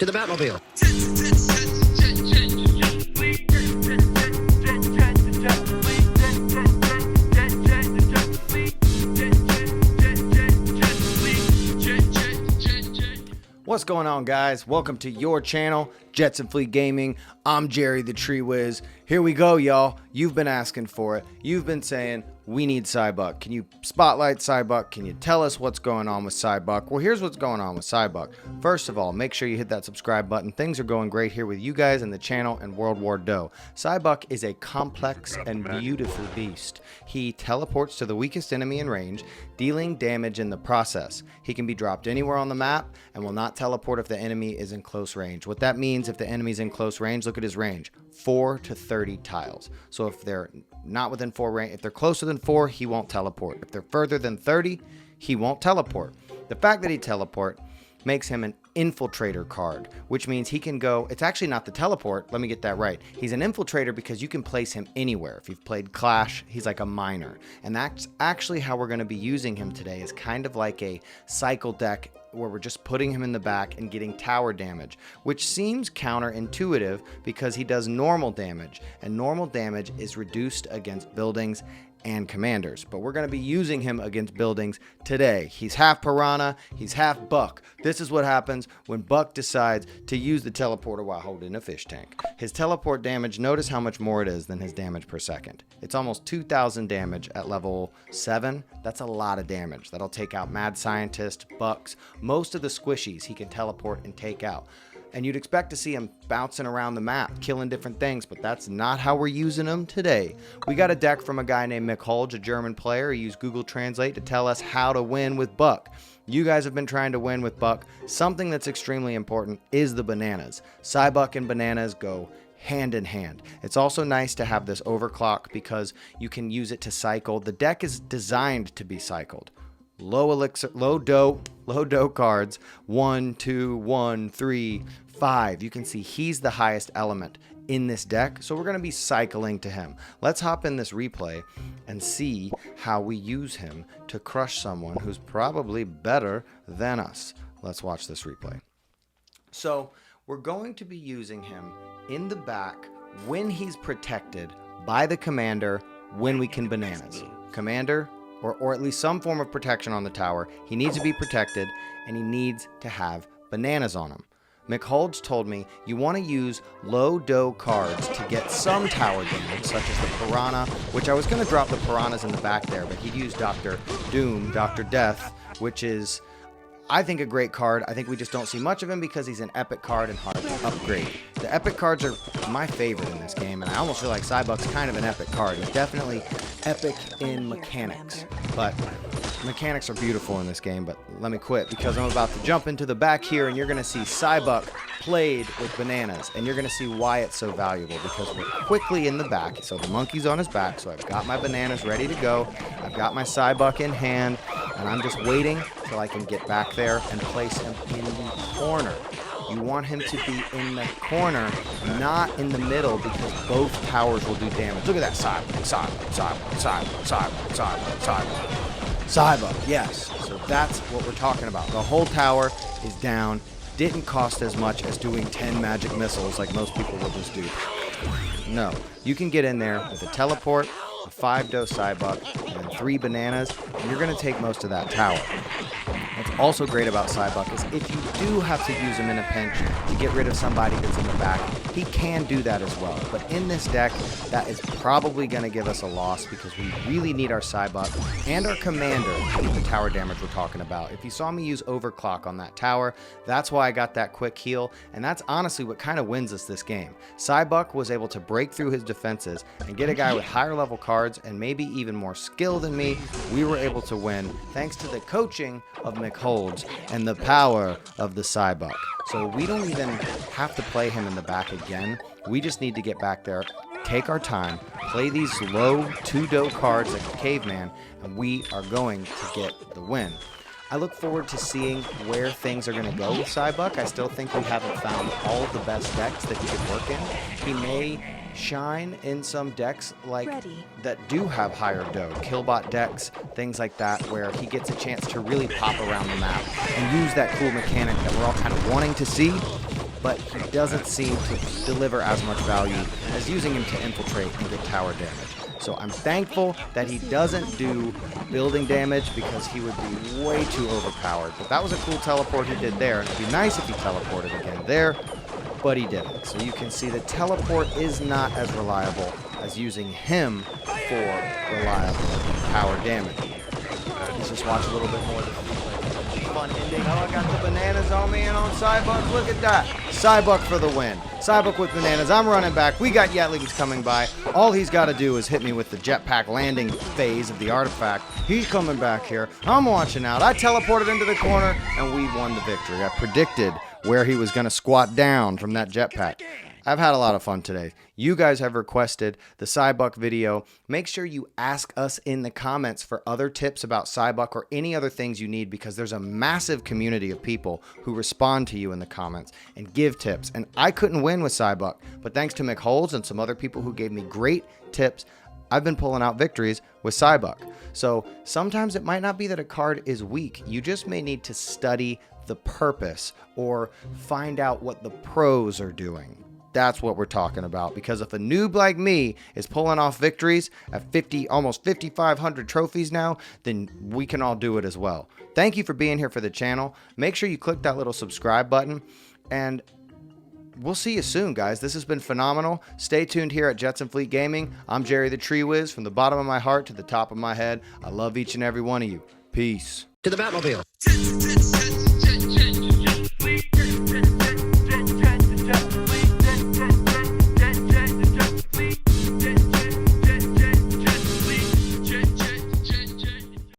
To the Batmobile. What's going on, guys? Welcome to your channel, Jets and Fleet Gaming. I'm Jerry the Tree Whiz. Here we go, y'all. You've been asking for it. You've been saying, we need Cybuck. Can you spotlight Cybuck? Can you tell us what's going on with Cybuck? Well, here's what's going on with Cybuck. First of all, make sure you hit that subscribe button. Things are going great here with you guys and the channel and War Doh. Cybuck is a complex and beautiful beast. He teleports to the weakest enemy in range, dealing damage in the process. He can be dropped anywhere on the map and will not teleport if the enemy is in close range. What that means, if the enemy's in close range, look at his range, 4 to 30 tiles. So if they're not within 4 range, if they're closer than 4, he won't teleport. If they're further than 30, he won't teleport. The fact that he teleport makes him an infiltrator card, which means he can go, it's actually not the teleport, let me get that right. He's an infiltrator because you can place him anywhere. If you've played Clash, he's like a miner. And that's actually how we're going to be using him today, is kind of like a cycle deck where we're just putting him in the back and getting tower damage, which seems counterintuitive because he does normal damage, and normal damage is reduced against buildings and commanders, but we're going to be using him against buildings today. He's half piranha, he's half buck. This is what happens when Buck decides to use the teleporter while holding a fish tank. His teleport damage, notice how much more it is than his damage per second. It's almost 2,000 damage at level 7. That's a lot of damage. That'll take out Mad Scientist, Bucks, most of the squishies he can teleport and take out. And you'd expect to see him bouncing around the map, killing different things, but that's not how we're using him today. We got a deck from a guy named Mick Holge, a German player. He used Google Translate to tell us how to win with Buck. You guys have been trying to win with Buck. Something that's extremely important is the bananas. Cybuck and bananas go hand in hand. It's also nice to have this overclock because you can use it to cycle. The deck is designed to be cycled. Low elixir, low dough cards, 1, 2, 1, 3, 5. You can see he's the highest element in this deck, so we're going to be cycling to him. Let's hop in this replay and see how we use him to crush someone who's probably better than us. Let's watch this replay. So we're going to be using him in the back when he's protected by the commander, when we can bananas. Commander, or at least some form of protection on the tower. He needs to be protected, and he needs to have bananas on him. Mick Holge told me you want to use low dough cards to get some tower damage, such as the Piranha, which I was going to drop the Piranhas in the back there, but he'd use Dr. Doom, Dr. Death, which is, I think, a great card. I think we just don't see much of him because he's an epic card and hard to upgrade. The epic cards are my favorite in this game, and I almost feel like Cybuck's kind of an epic card. He's definitely epic in mechanics, but mechanics are beautiful in this game. But let me quit because I'm about to jump into the back here, and you're going to see Cybuck played with bananas, and you're going to see why it's so valuable, because we're quickly in the back. So the monkey's on his back, so I've got my bananas ready to go. I've got my Cybuck in hand, and I'm just waiting till I can get back there and place him in the corner. You want him to be in the corner, not in the middle, because both towers will do damage. Look at that. Cybuck, yes. So that's what we're talking about. The whole tower is down. Didn't cost as much as doing 10 magic missiles like most people will just do. No, you can get in there with a teleport, a 5-dough Cybuck, and 3 bananas, and you're going to take most of that tower. What's also great about Cybuck is if you do have to use him in a pinch to get rid of somebody that's in the back, he can do that as well. But in this deck, that is probably going to give us a loss because we really need our Cybuck and our commander to get the tower damage we're talking about. If you saw me use overclock on that tower, that's why I got that quick heal, and that's honestly what kind of wins us this game. Cybuck was able to break through his defenses and get a guy with higher level cards and maybe even more skill than me. We were able to win thanks to the coaching of Mick Holge and the power of the Cybuck. So we don't even have to play him in the back again. We just need to get back there, take our time, play these low 2-dough cards like a caveman, and we are going to get the win. I look forward to seeing where things are going to go with Cybuck. I still think we haven't found all of the best decks that he could work in. He may shine in some decks like that do have higher dough, killbot decks, things like that, where he gets a chance to really pop around the map and use that cool mechanic that we're all kind of wanting to see. but he doesn't seem to deliver as much value as using him to infiltrate and get tower damage. So I'm thankful that he doesn't do building damage because he would be way too overpowered. But that was a cool teleport he did there, and it'd be nice if he teleported again there, but he didn't. So you can see the teleport is not as reliable as using him for reliable power damage. Let's just watch a little bit more of the fun ending. Oh, I got the bananas on me and on Cybuck. Look at that. Cybuck for the win. Cybuck with bananas. I'm running back. We got Yetlings coming by. All he's got to do is hit me with the jetpack landing phase of the artifact. He's coming back here. I'm watching out. I teleported into the corner, and we won the victory. I predicted where he was going to squat down from that jetpack. I've had a lot of fun today. You guys have requested the Cybuck video. Make sure you ask us in the comments for other tips about Cybuck or any other things you need, because there's a massive community of people who respond to you in the comments and give tips. And I couldn't win with Cybuck, but thanks to McHolds and some other people who gave me great tips, I've been pulling out victories with Cybuck. So sometimes it might not be that a card is weak. You just may need to study the purpose or find out what the pros are doing. That's what we're talking about, because if a noob like me is pulling off victories at almost 5,500 trophies now, then we can all do it as well. Thank you for being here for the channel. Make sure you click that little subscribe button, and we'll see you soon, guys. This has been phenomenal. Stay tuned here at Jets and Fleet Gaming. I'm Jerry the Tree Whiz, from the bottom of my heart to the top of my head. I love each and every one of you. Peace. To the Batmobile.